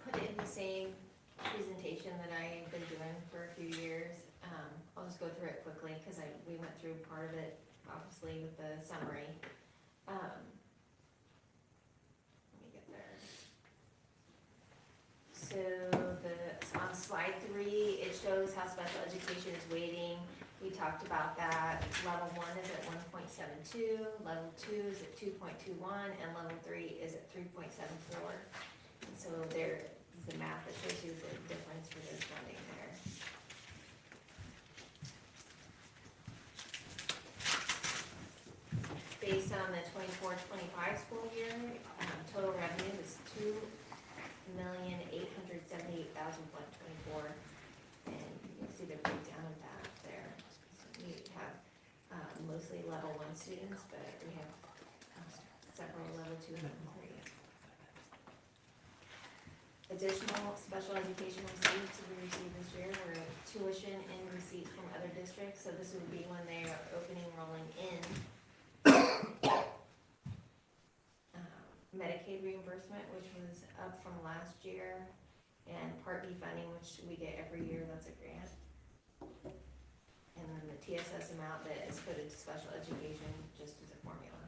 S2: put it in the same presentation that I've been doing for a few years. I'll just go through it quickly, because we went through part of it, obviously, with the summary. Let me get there. So on slide 3, it shows how special education is weighting. We talked about that. Level 1 is at 1.72, level 2 is at 2.21, and level 3 is at 3.74. And so there is the math that shows you the difference for those funding there. Based on the 24-25 school year, total revenue is $2,878,124, and you can see the breakdown of that there. So we have mostly level 1 students, but we have several level 2 and level 3. Additional special education receipts we received this year were tuition and receipts from other districts, so this would be when they are opening, rolling in. Medicaid reimbursement, which was up from last year, and Part B funding, which we get every year, that's a grant. And then the TSS amount that is put into special education, just as a formula.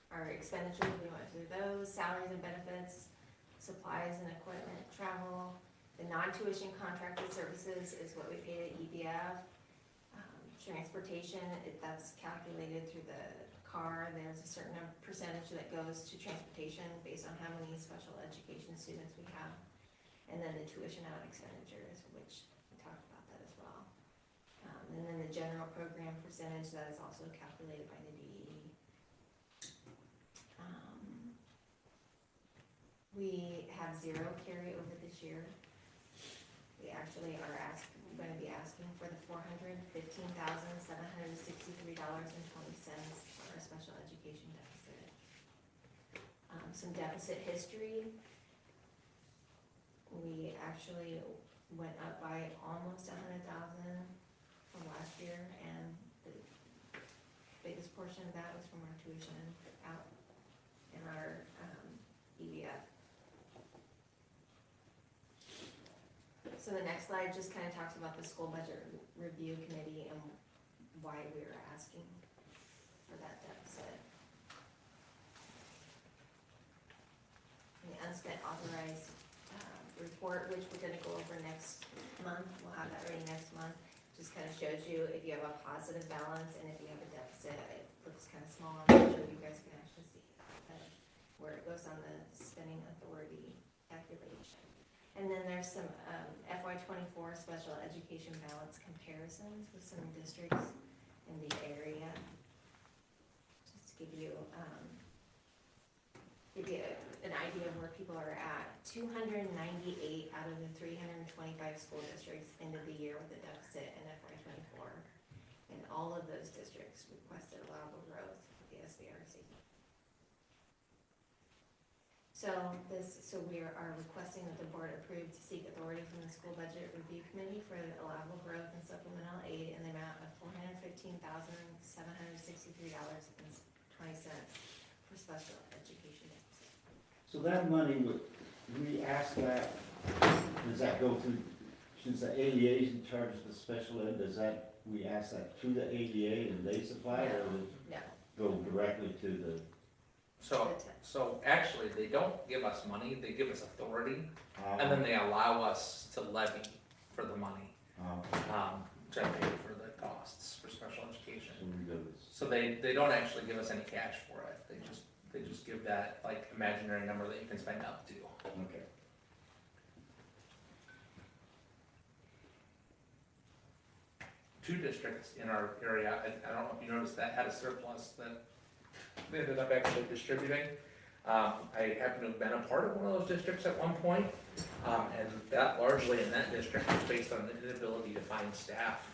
S2: Our expenditures, we went through those, salaries and benefits, supplies and equipment, travel. The non-tuition contracted services is what we pay to EBF. Transportation, that's calculated through the car. There's a certain percentage that goes to transportation based on how many special education students we have. And then the tuition out expenditures, which we talked about that as well. And then the general program percentage, that is also calculated by the DEE. We have 0 carryover this year. We actually are going to be asking for the $415,763.20 for our special education deficit. Some deficit history. We actually went up by almost $100,000 from last year, and the biggest portion of that was from our tuition out in our EBF. So the next slide just kind of talks about the school budget review committee and why we were asking for that deficit. And the unspent authorized report, which we're gonna go over next month, we'll have that ready next month. Just kind of shows you if you have a positive balance and if you have a deficit. It looks kind of small, I'm not sure you guys can actually see where it goes on the spending authority calculation. And then there's some FY '24 special education balance comparisons with some districts in the area. Just to give you an idea of where people are at. 298 out of the 325 school districts ended the year with a deficit in FY '24. And all of those districts requested allowable growth with the SBRC. So we are requesting that the board approve to seek authority from the school budget review committee for the allowable growth and supplemental aid in the amount of $415,763.20 for special education deficit.
S6: So that money, we ask that, does that go through, since the ADA charges the special ed, we ask that through the ADA and they supply it, or does
S2: No.
S6: it go directly to the?
S4: So actually, they don't give us money, they give us authority, and then they allow us to levy for the money, to pay for the costs for special education. So they don't actually give us any cash for it, they just give that like imaginary number that you can spend up to.
S6: Okay.
S4: Two districts in our area, I don't know if you noticed that, had a surplus that they ended up actually distributing. I happen to have been a part of one of those districts at one point, and that largely in that district was based on the inability to find staff.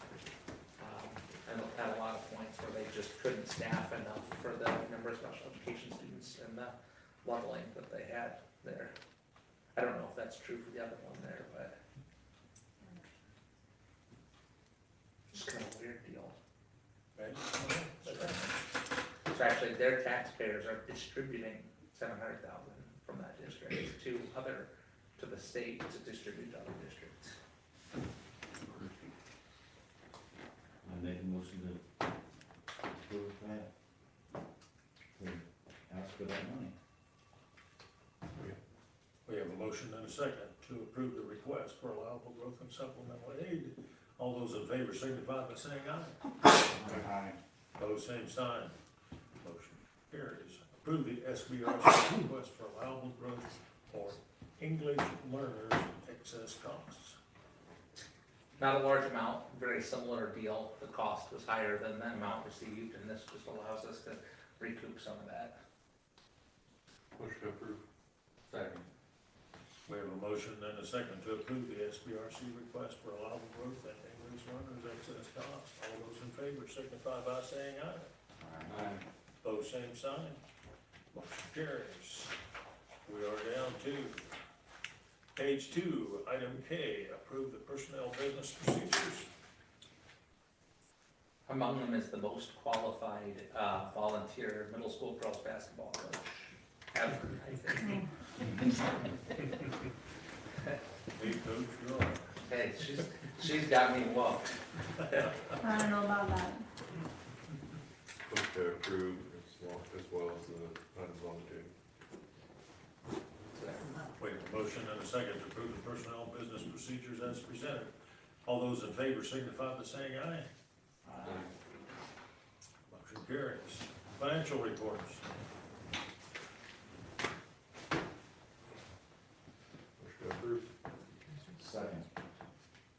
S4: And at a lot of points where they just couldn't staff enough for the number of special education students and the leveling that they had there. I don't know if that's true for the other one there, but it's kind of a weird deal.
S1: Right?
S4: So actually, their taxpayers are distributing $700,000 from that district to the state to distribute to other districts.
S6: I make a motion to approve that, to ask for that money.
S1: We have a motion and a second to approve the request for allowable growth and supplemental aid. All those in favor signify by saying aye.
S6: Aye.
S1: Opposed, same sign. Motion carries. Approve the SBRC request for allowable growth for English learners excess costs.
S4: Not a large amount, very similar deal. The cost was higher than the amount received, and this just allows us to recoup some of that.
S5: Motion approved.
S3: Second.
S1: We have a motion and a second to approve the SBRC request for allowable growth and English learners excess costs. All those in favor signify by saying aye.
S3: Aye.
S1: Opposed, same sign. Motion carries. We are down to page 2, item K, approve the personnel business procedures.
S4: Among them is the most qualified volunteer middle school girls basketball coach ever, I think.
S1: Hey, Coach, you're on.
S4: Hey, she's got me whooped.
S10: I don't know about that.
S5: Motion to approve as well as the items on the table.
S1: We have a motion and a second to approve the personnel business procedures as presented. All those in favor signify by saying aye.
S3: Aye.
S1: Motion carries. Financial reports.
S5: Motion to approve.
S6: Second.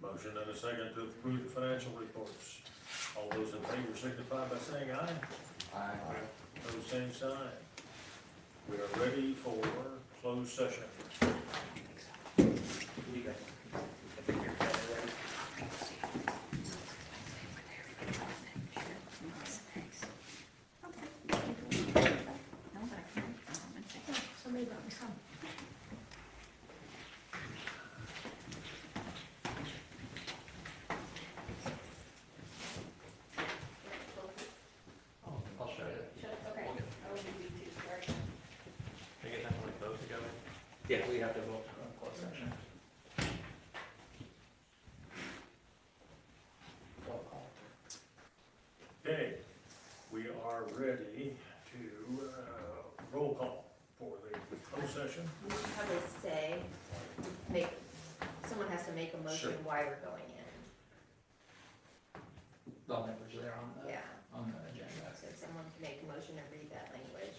S1: Motion and a second to approve the financial reports. All those in favor signify by saying aye.
S3: Aye.
S1: Those same sign. We are ready for closed session.
S4: You guys, I think you're kind of ready.
S8: Somebody brought me some.
S4: I'll show you.
S2: Okay.
S11: They get that one vote together?
S4: Yeah, we have to vote on closed session.
S1: are ready to, roll call for the closed session.
S2: You should probably say, someone has to make a motion
S1: Sure.
S2: why we're going in.
S4: The language there on the,
S2: Yeah,
S4: on the agenda.
S2: so someone can make a motion and read that language.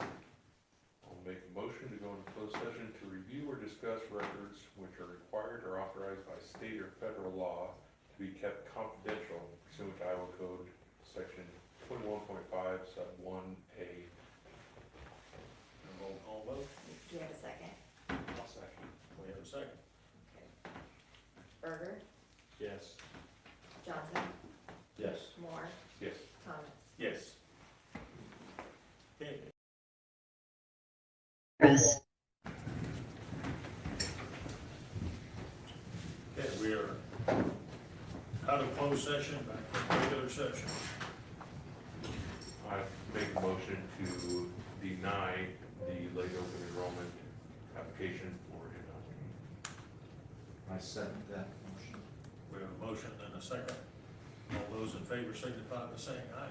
S5: I'll make a motion to go into closed session to review or discuss records which are required or authorized by state or federal law to be kept confidential pursuant to Iowa Code Section 21.5 sub 1A.
S1: Roll call vote.
S2: Do you have a second?
S5: I'll second.
S1: We have a second.
S2: Okay. Berger,
S3: Yes.
S2: Johnson,
S6: Yes.
S2: Moore,
S5: Yes.
S2: Thomas.
S1: Yes. Okay. Okay, we are out of closed session, back to regular session.
S5: I make a motion to deny the late open enrollment application for endoscopy.
S3: I second that motion.
S1: We have a motion and a second. All those in favor signify by saying aye.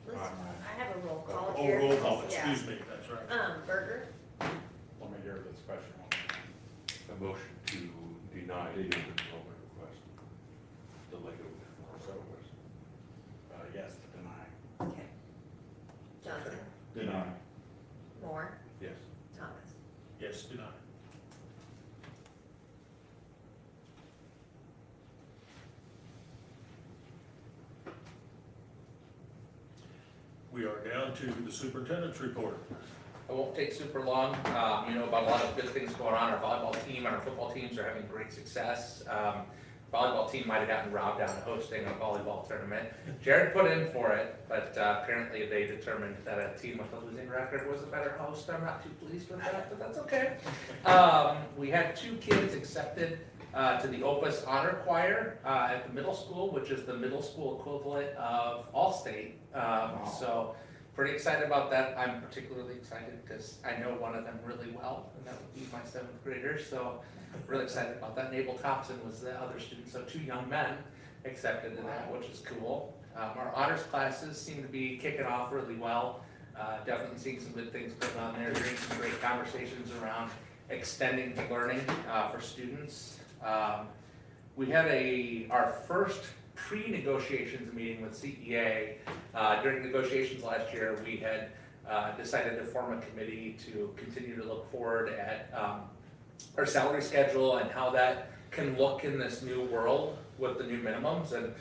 S2: Listen, I have a roll call
S1: Oh,
S2: here.
S1: roll call,
S2: Yeah.
S1: excuse me, that's right.
S2: Burger,
S11: Let me hear this question.
S5: A motion to deny the open enrollment request. The late open enrollment request.
S11: Yes, to deny.
S2: okay. Johnson,
S6: Deny.
S2: Moore,
S5: Yes.
S2: Thomas.
S1: Yes, deny. We are down to the superintendent's report.
S4: It won't take super long. You know about a lot of good things going on. Our volleyball team and our football teams are having great success. Volleyball team might have gotten robbed out of hosting a volleyball tournament. Jared put in for it, but apparently they determined that a team with a losing record was a better host. I'm not too pleased with that, but that's okay. We had 2 kids accepted to the Opus Honor Choir at the middle school, which is the middle school equivalent of Allstate. So pretty excited about that. I'm particularly excited because I know one of them really well, and that would be my 7th grader. So really excited about that. And Abel Thompson was the other student, so 2 young men accepted to that, which is cool. Our honors classes seem to be kicking off really well. Definitely seeing some good things going on there. Hearing some great conversations around extending the learning for students. We had our first pre-negotiations meeting with CEA. During negotiations last year, we had decided to form a committee to continue to look forward at our salary schedule and how that can look in this new world with the new minimums. And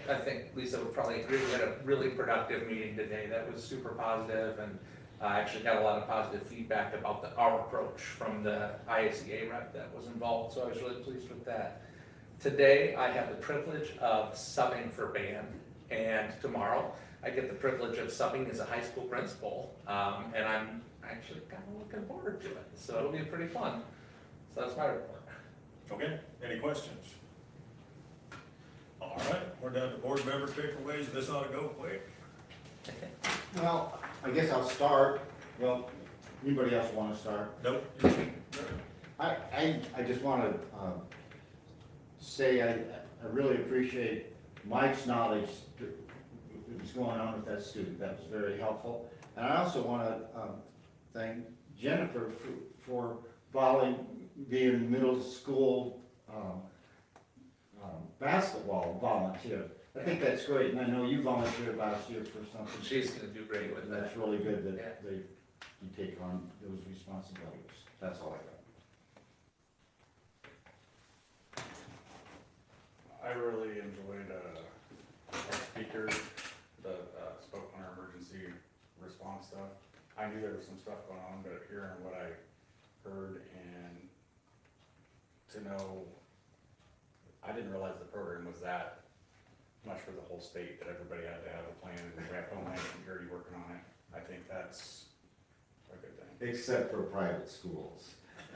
S4: I think Lisa would probably agree, we had a really productive meeting today that was super positive, and I actually got a lot of positive feedback about our approach from the IACA rep that was involved, so I was really pleased with that. Today, I have the privilege of subbing for band, and tomorrow, I get the privilege of subbing as a high school principal, and I'm actually kind of looking forward to it, so it'll be pretty fun. So that's my report.
S1: Okay, any questions? All right, we're down to board member takeaways. This ought to go quick.
S6: Well, I guess I'll start. Well, anybody else want to start?
S1: Nope.
S6: I just want to say I really appreciate Mike's knowledge that was going on with that student. That was very helpful. And I also want to thank Jennifer for being middle school basketball volunteer. I think that's great, and I know you volunteered last year for something.
S4: She's gonna do great with
S6: And
S4: that.
S6: that's really good
S4: Yeah.
S6: that you take on those responsibilities. That's all I got.
S11: I really enjoyed our speaker that spoke on our emergency response stuff. I knew there was some stuff going on, but hearing what I heard and to know, I didn't realize the program was that much for the whole state, that everybody had to have a plan, and we have Homeland Security working on it. I think that's a good thing.
S6: Except for private schools.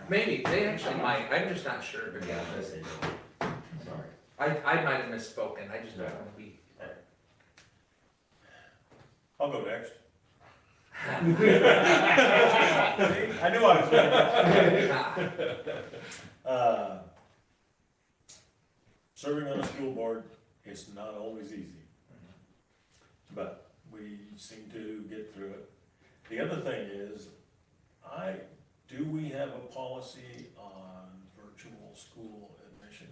S4: Maybe, they actually might, I'm just not sure, but yeah,
S6: Yes, they do. Sorry.
S4: I might have misspoken, I just don't wanna be.
S1: I'll go next.
S11: I knew I was gonna.
S1: Serving on a school board is not always easy. But we seem to get through it. The other thing is, do we have a policy on virtual school admission?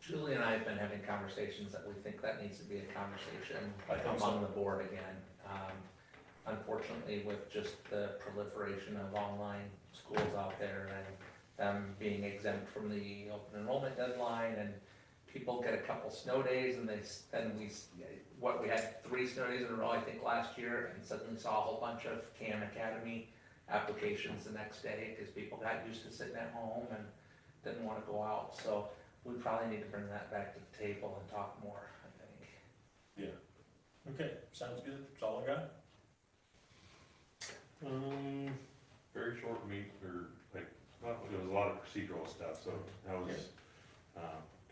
S4: Julie and I have been having conversations that we think that needs to be a conversation
S1: I think so.
S4: among the board again. Unfortunately, with just the proliferation of online schools out there and them being exempt from the open enrollment deadline, and people get a couple snow days and we had 3 snow days in a row, I think, last year, and suddenly saw a whole bunch of CAM Academy applications the next day, because people got used to sitting at home and didn't wanna go out, so we probably need to bring that back to the table and talk more, I think.
S1: Okay, sounds good, that's all I got.
S5: Very short meet, or like, well, there was a lot of procedural stuff, so that was,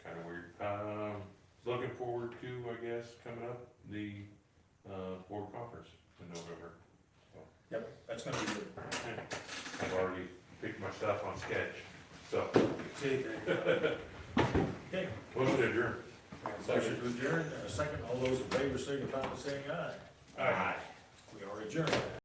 S5: kinda weird. Looking forward to, I guess, coming up, the, board conference in November.
S1: Yep, that's gonna be good.
S5: I've already picked my stuff on sketch, so.
S1: See, okay,
S5: Motion to adjourn.
S1: motion to adjourn, and a second, all those in favor signify by saying aye.
S5: Aye.
S1: We are adjourned.